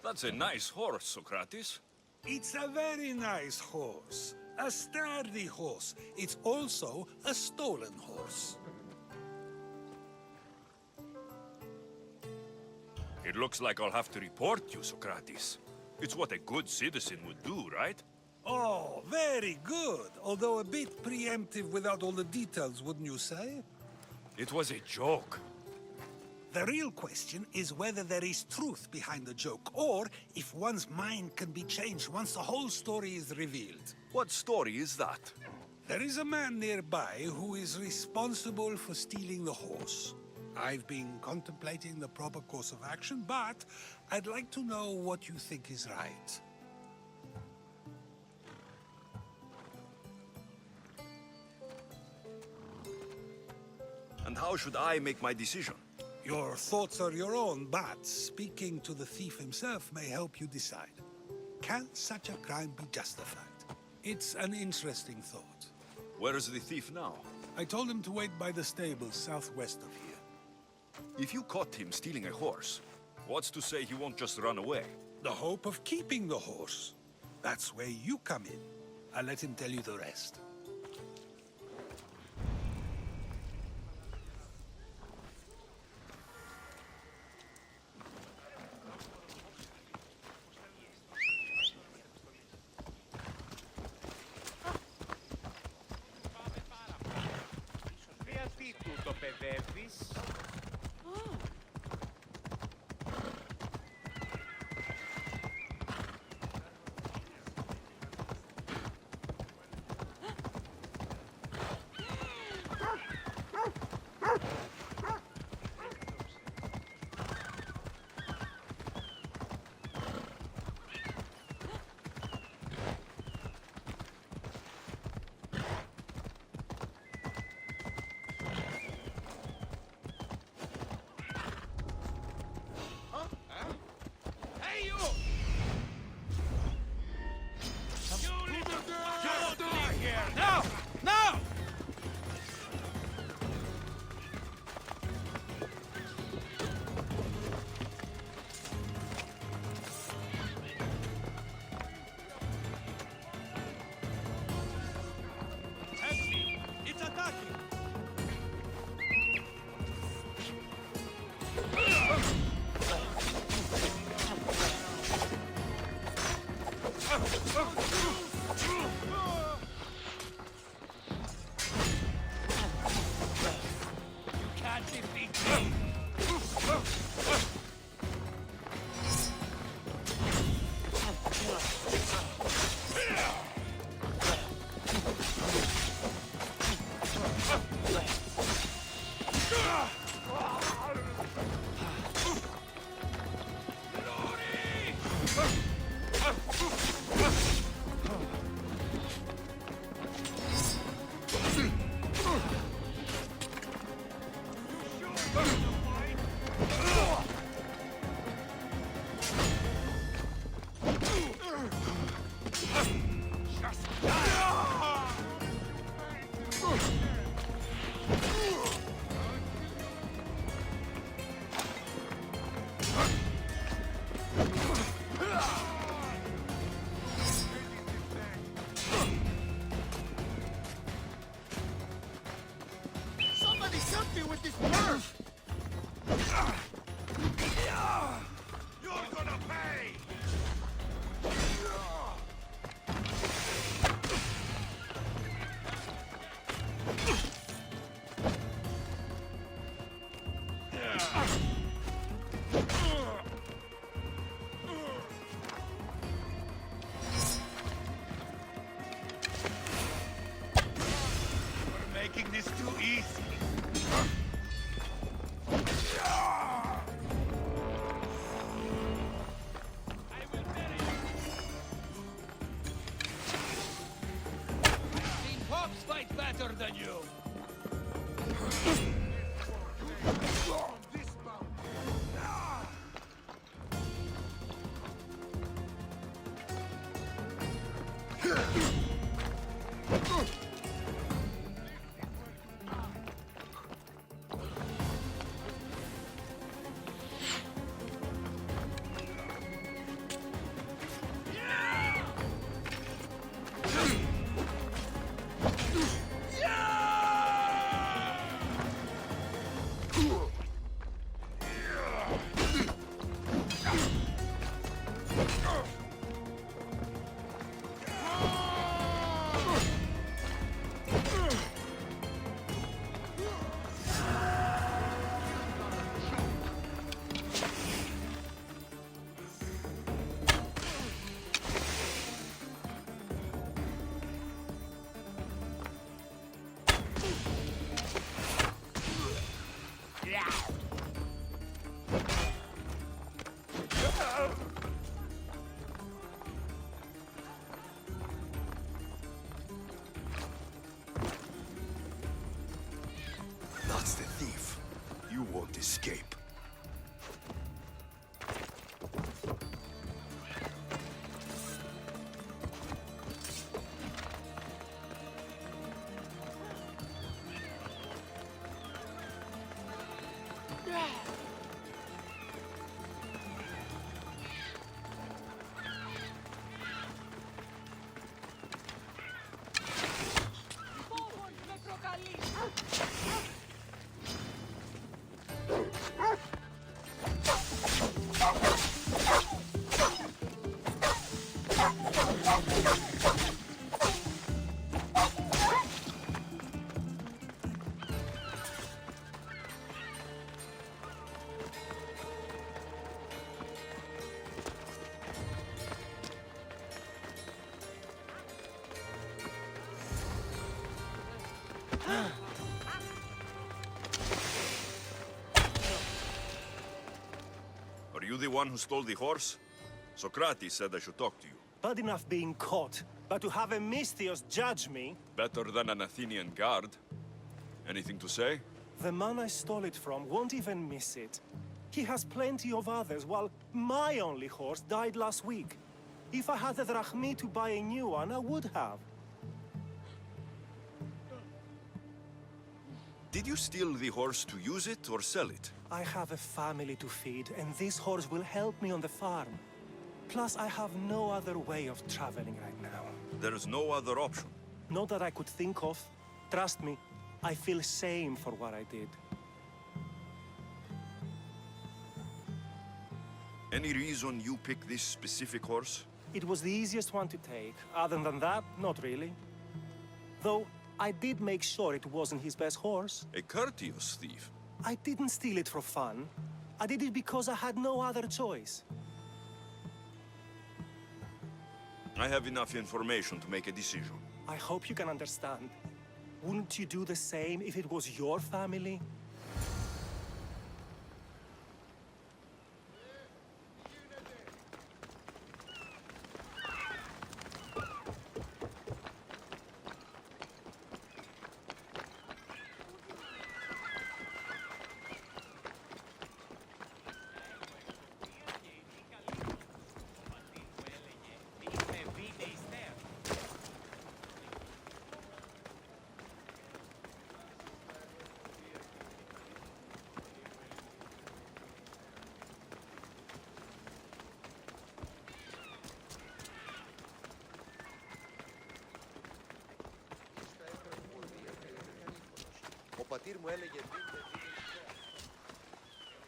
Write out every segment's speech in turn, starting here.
That's a nice horse, Socrates. It's a very nice horse. A sturdy horse. It's also a stolen horse. It looks like I'll have to report you, Socrates. It's what a good citizen would do, right? Oh, very good. Although a bit preemptive without all the details, wouldn't you say? It was a joke. The real question is whether there is truth behind the joke, or if one's mind can be changed once the whole story is revealed. What story is that? There is a man nearby who is responsible for stealing the horse. I've been contemplating the proper course of action, but I'd like to know what you think is right. And how should I make my decision? Your thoughts are your own, but speaking to the thief himself may help you decide. Can such a crime be justified? It's an interesting thought. Where is the thief now? I told him to wait by the stables southwest of here. If you caught him stealing a horse, what's to say he won't just run away? The hope of keeping the horse. That's where you come in. I'll let him tell you the rest. Making this too easy. Seen cops fight better than you. Are you the one who stole the horse? Socrates said I should talk to you. Bad enough being caught, but to have a Misthios judge me? Better than an Athenian guard. Anything to say? The man I stole it from won't even miss it. He has plenty of others, while my only horse died last week. If I had the drachmi to buy a new one, I would have. Did you steal the horse to use it or sell it? I have a family to feed, and this horse will help me on the farm. Plus, I have no other way of traveling right now. There is no other option. Not that I could think of. Trust me, I feel shame for what I did. Any reason you picked this specific horse? It was the easiest one to take. Other than that, not really. Though, I did make sure it wasn't his best horse. A courteous thief. I didn't steal it for fun. I did it because I had no other choice. I have enough information to make a decision. I hope you can understand. Wouldn't you do the same if it was your family?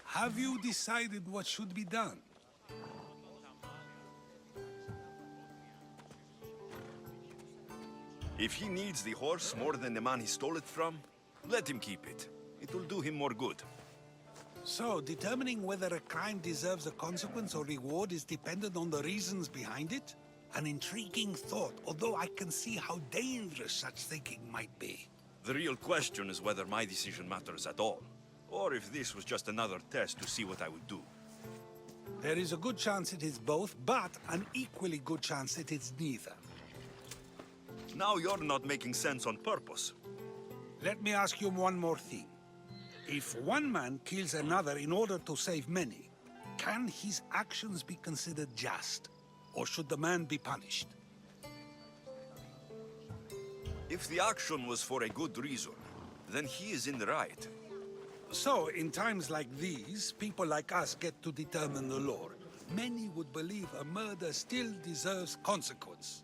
Have you decided what should be done? If he needs the horse more than the man he stole it from, let him keep it. It will do him more good. So, determining whether a crime deserves a consequence or reward is dependent on the reasons behind it? An intriguing thought, although I can see how dangerous such thinking might be. The real question is whether my decision matters at all, or if this was just another test to see what I would do. There is a good chance it is both, but an equally good chance it is neither. Now you're not making sense on purpose. Let me ask you one more thing. If one man kills another in order to save many, can his actions be considered just? Or should the man be punished? If the action was for a good reason, then he is in the right. So, in times like these, people like us get to determine the law. Many would believe a murder still deserves consequence.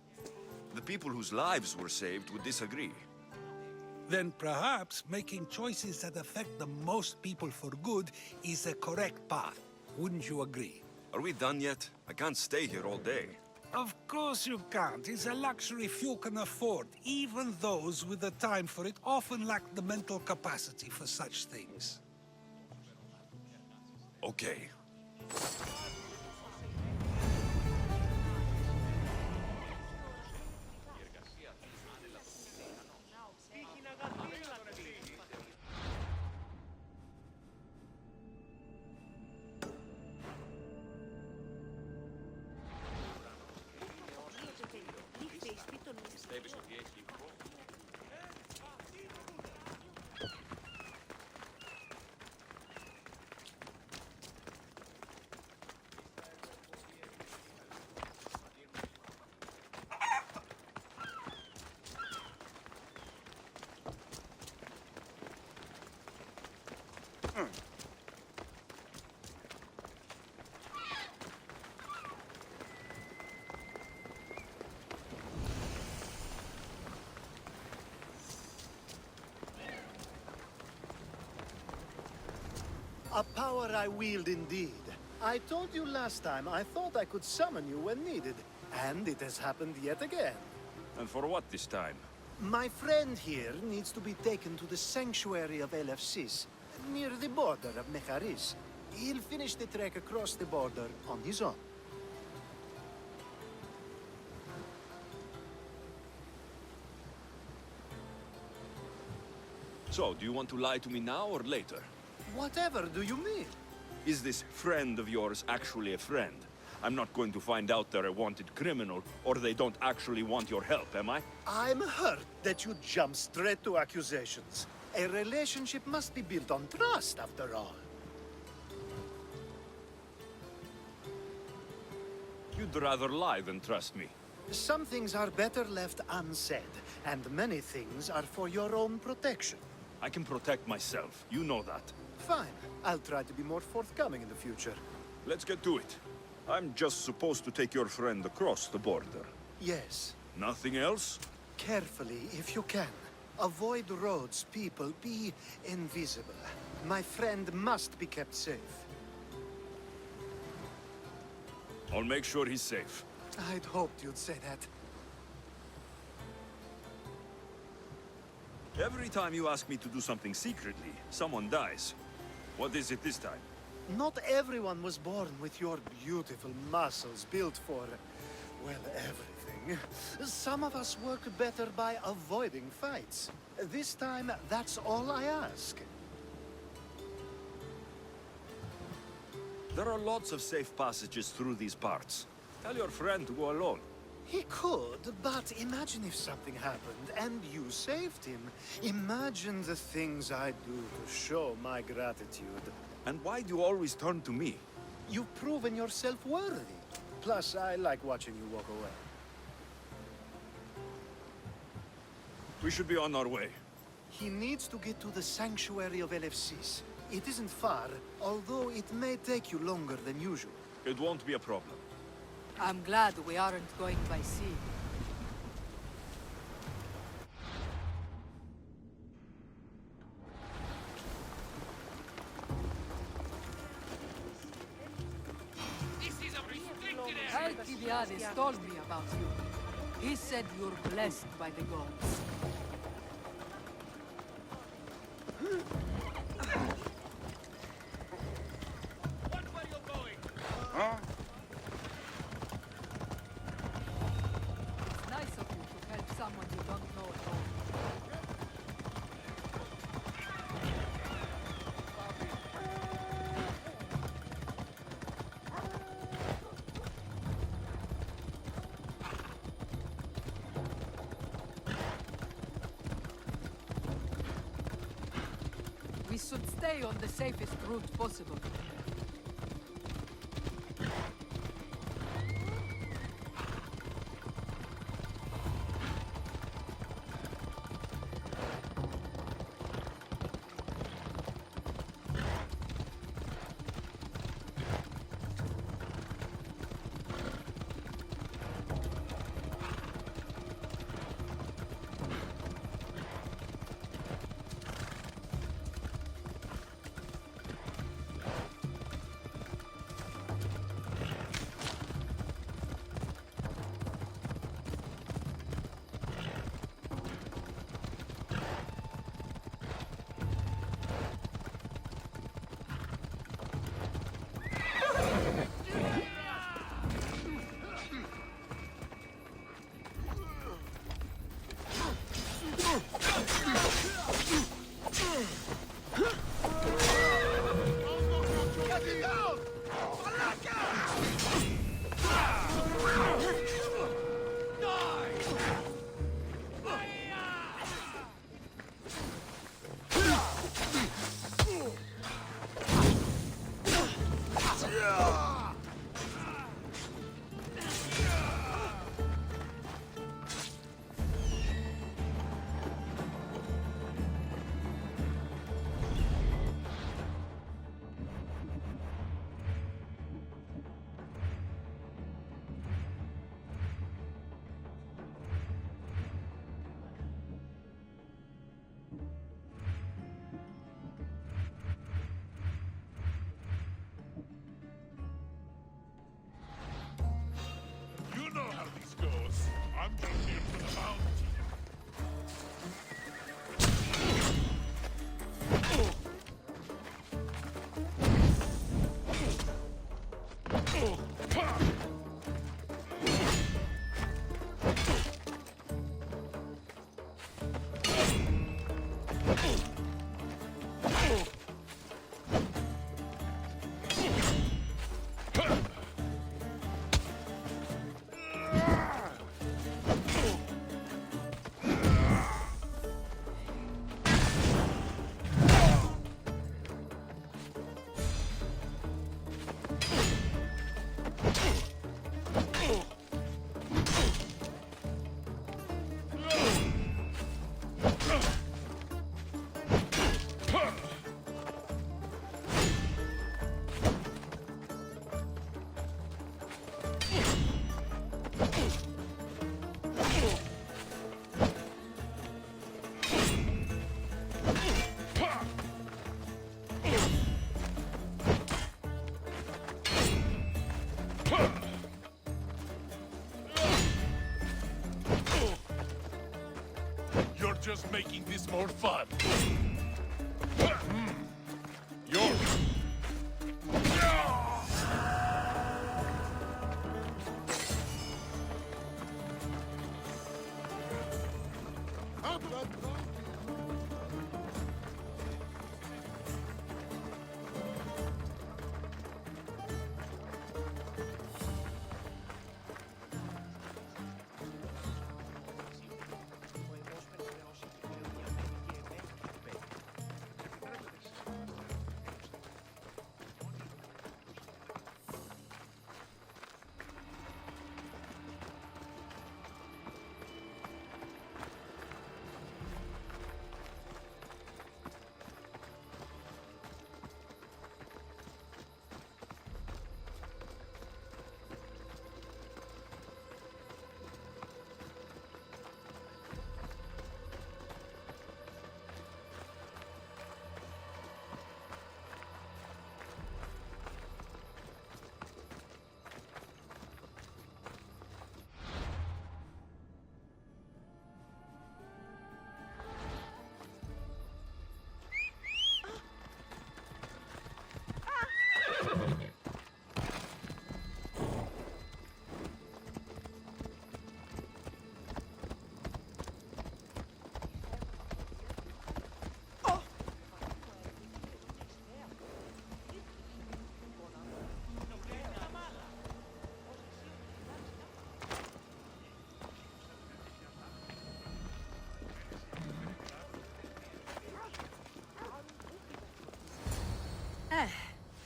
The people whose lives were saved would disagree. Then perhaps making choices that affect the most people for good is the correct path. Wouldn't you agree? Are we done yet? I can't stay here all day. Of course you can't. It's a luxury few can afford. Even those with the time for it often lack the mental capacity for such things. Okay. A power I wield indeed. I told you last time I thought I could summon you when needed, and it has happened yet again. And for what this time? My friend here needs to be taken to the sanctuary of LFCs, near the border of Mecharis. He'll finish the trek across the border on his own. So, do you want to lie to me now or later? Whatever do you mean? Is this friend of yours actually a friend? I'm not going to find out they're a wanted criminal, or they don't actually want your help, am I? I'm hurt that you jump straight to accusations. A relationship must be built on trust, after all. You'd rather lie than trust me. Some things are better left unsaid, and many things are for your own protection. I can protect myself, you know that. Fine. I'll try to be more forthcoming in the future. Let's get to it. I'm just supposed to take your friend across the border. Yes. Nothing else? Carefully, if you can. Avoid roads, people. Be invisible. My friend must be kept safe. I'll make sure he's safe. I'd hoped you'd say that. Every time you ask me to do something secretly, someone dies. What is it this time? Not everyone was born with your beautiful muscles built for, well, everything. Some of us work better by avoiding fights. This time, that's all I ask. There are lots of safe passages through these parts. Tell your friend to go alone. He could, but imagine if something happened and you saved him. Imagine the things I'd do to show my gratitude. And why do you always turn to me? You've proven yourself worthy. Plus, I like watching you walk away. We should be on our way. He needs to get to the sanctuary of LFCs. It isn't far, although it may take you longer than usual. It won't be a problem. I'm glad we aren't going by sea. This is a restricted area. Alcibiades told me about you. He said you're blessed by the gods. Watch where you're going. It's nice of you to help someone you don't know at all. We should stay on the safest route possible. You're just making this more fun. Yours.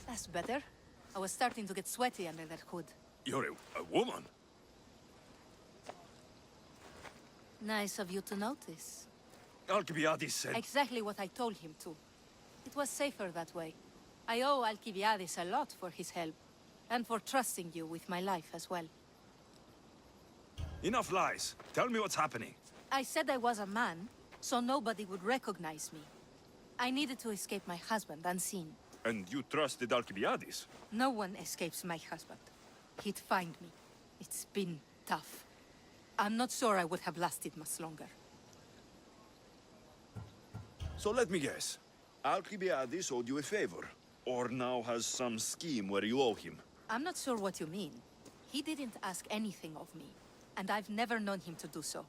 That's better. I was starting to get sweaty under that hood. You're a woman? Nice of you to notice. Alcibiades said... Exactly what I told him to. It was safer that way. I owe Alcibiades a lot for his help. And for trusting you with my life as well. Enough lies. Tell me what's happening. I said I was a man, so nobody would recognize me. I needed to escape my husband unseen. And you trusted Alcibiades? No one escapes my husband. He'd find me. It's been tough. I'm not sure I would have lasted much longer. So let me guess. Alcibiades owed you a favor. Or now has some scheme where you owe him. I'm not sure what you mean. He didn't ask anything of me. And I've never known him to do so.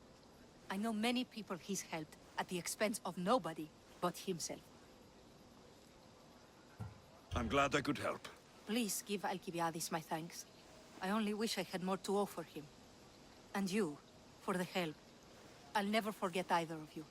I know many people he's helped at the expense of nobody but himself. I'm glad I could help. Please give Alcibiades my thanks. I only wish I had more to offer him. And you, for the help. I'll never forget either of you.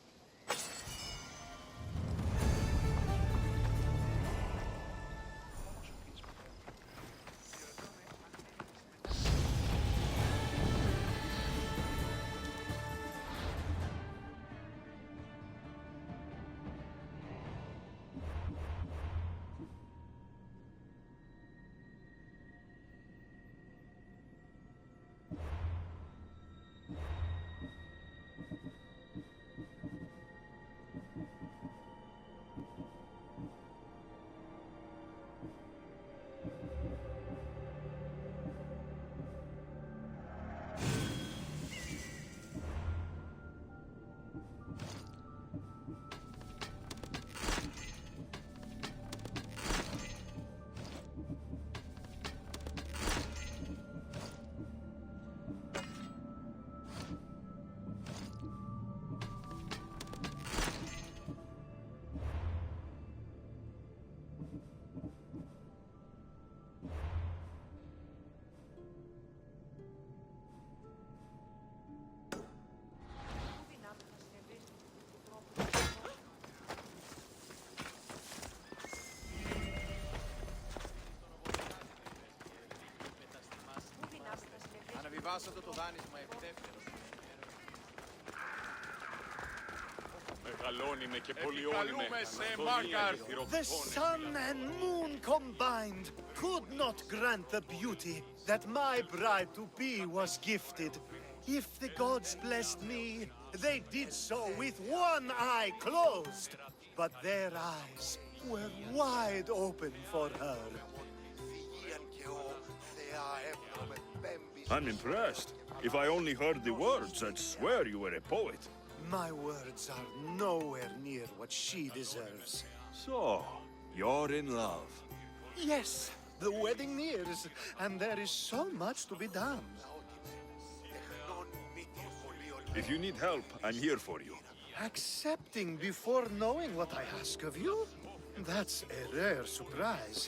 Ανεβάσατε το δάνεισμα επιτεύχθη. Μεγαλώνει και πολιώνει με. The sun and moon combined could not grant the beauty that my bride-to-be was gifted. If the gods blessed me, they did so with one eye closed. But their eyes were wide open for her. I'm impressed. If I only heard the words, I'd swear you were a poet. My words are nowhere near what she deserves. So, you're in love. Yes, the wedding nears, and there is so much to be done. If you need help, I'm here for you. Accepting before knowing what I ask of you? That's a rare surprise.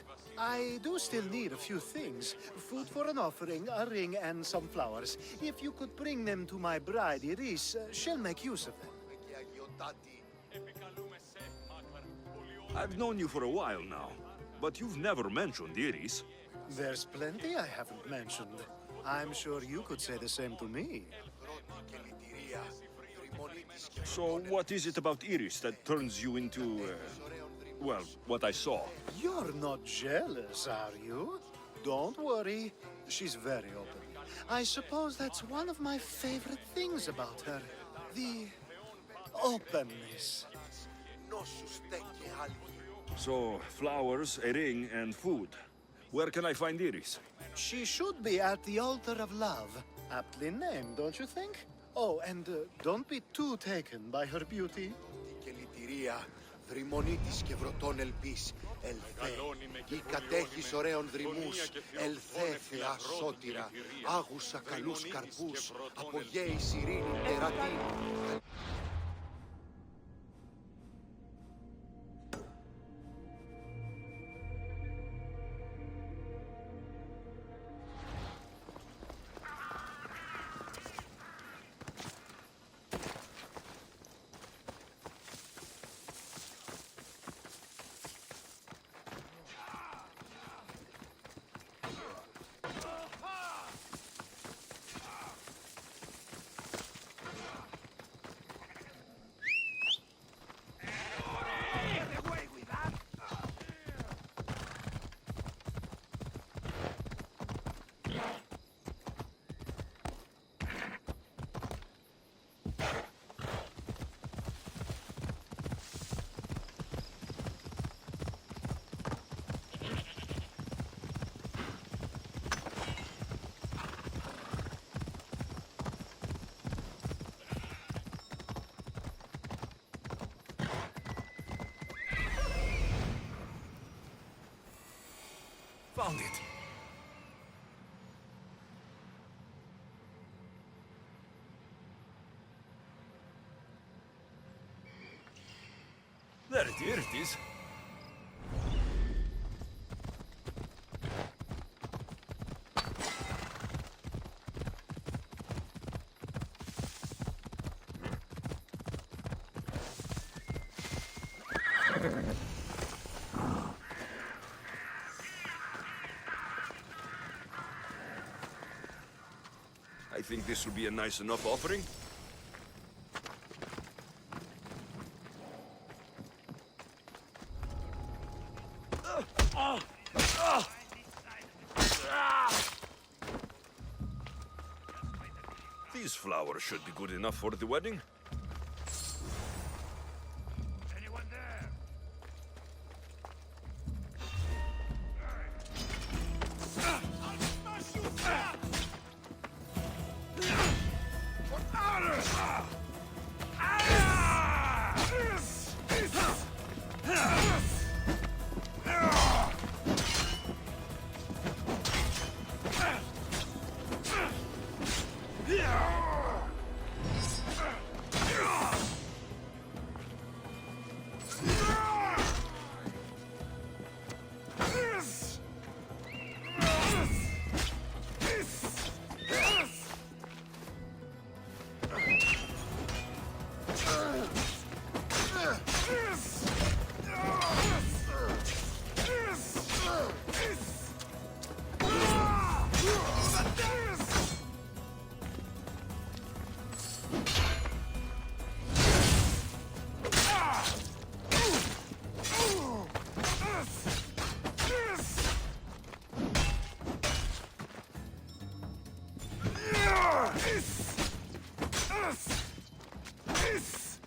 I do still need a few things. Food for an offering, a ring, and some flowers. If you could bring them to my bride, Iris, she'll make use of them. I've known you for a while now, but you've never mentioned Iris. There's plenty I haven't mentioned. I'm sure you could say the same to me. So what is it about Iris that turns you into, well, what I saw? You're not jealous, are you? Don't worry. She's very open. I suppose that's one of my favorite things about her. The openness. So, flowers, a ring, and food. Where can I find Iris? She should be at the altar of love. Aptly named, don't you think? Oh, and don't be too taken by her beauty. Δρυμονίτης και βροτών ελπίς, ελθέ, η κατέχεις ωραίων δρυμούς, ελθέ Θεά σώτηρα, άγουσα καλούς καρπούς, απογέης ειρήνη τερατή. Found it. Here it is. I think this will be a nice enough offering. These flowers should be good enough for the wedding. Anyone there? Is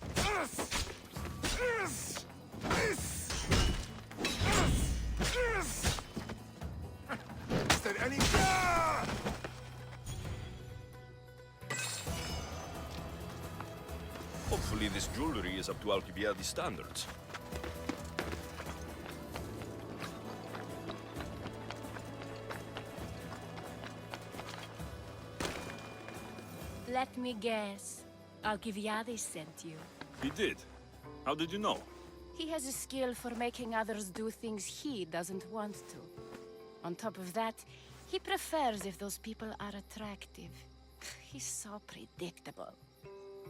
there any... Hopefully this jewelry is up to Alcibiades standards. Let me guess. Alcibiades sent you. He did. How did you know? He has a skill for making others do things he doesn't want to. On top of that, he prefers if those people are attractive. He's so predictable.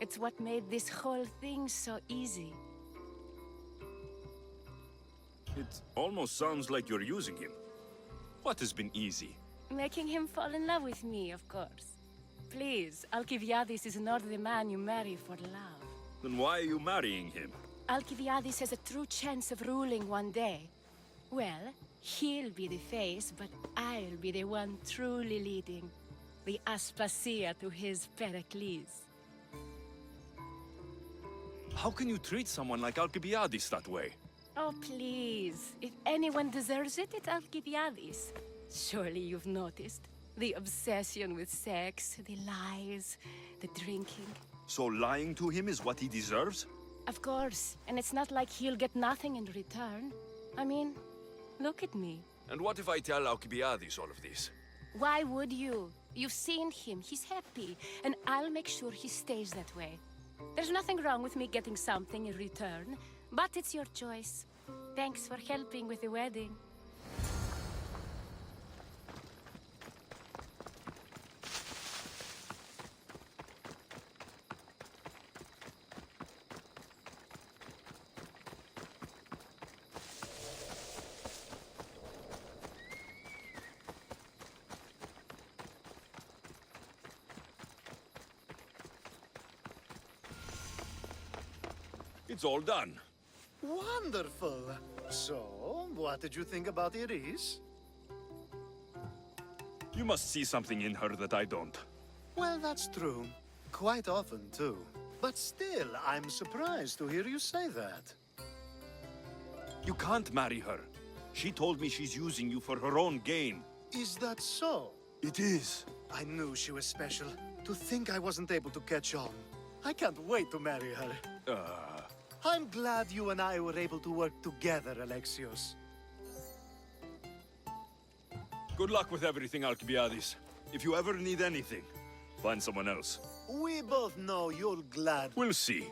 It's what made this whole thing so easy. It almost sounds like you're using him. What has been easy? Making him fall in love with me, of course. Please, Alcibiades is not the man you marry for love. Then why are you marrying him? Alcibiades has a true chance of ruling one day. Well, he'll be the face, but I'll be the one truly leading. The Aspasia to his Pericles. How can you treat someone like Alcibiades that way? Oh, please. If anyone deserves it, it's Alcibiades. Surely you've noticed. The obsession with sex, the lies, the drinking. So lying to him is what he deserves? Of course. And it's not like he'll get nothing in return. I mean, look at me. And what if I tell Alcibiades all of this? Why would you? You've seen him. He's happy. And I'll make sure he stays that way. There's nothing wrong with me getting something in return, but it's your choice. Thanks for helping with the wedding. It's all done. Wonderful. So, what did you think about Iris? You must see something in her that I don't. Well, that's true. Quite often, too. But still, I'm surprised to hear you say that. You can't marry her. She told me she's using you for her own gain. Is that so? It is. I knew she was special. To think I wasn't able to catch on. I can't wait to marry her. I'm glad you and I were able to work together, Alexios. Good luck with everything, Alcibiades. If you ever need anything, find someone else. We both know you're glad. We'll see.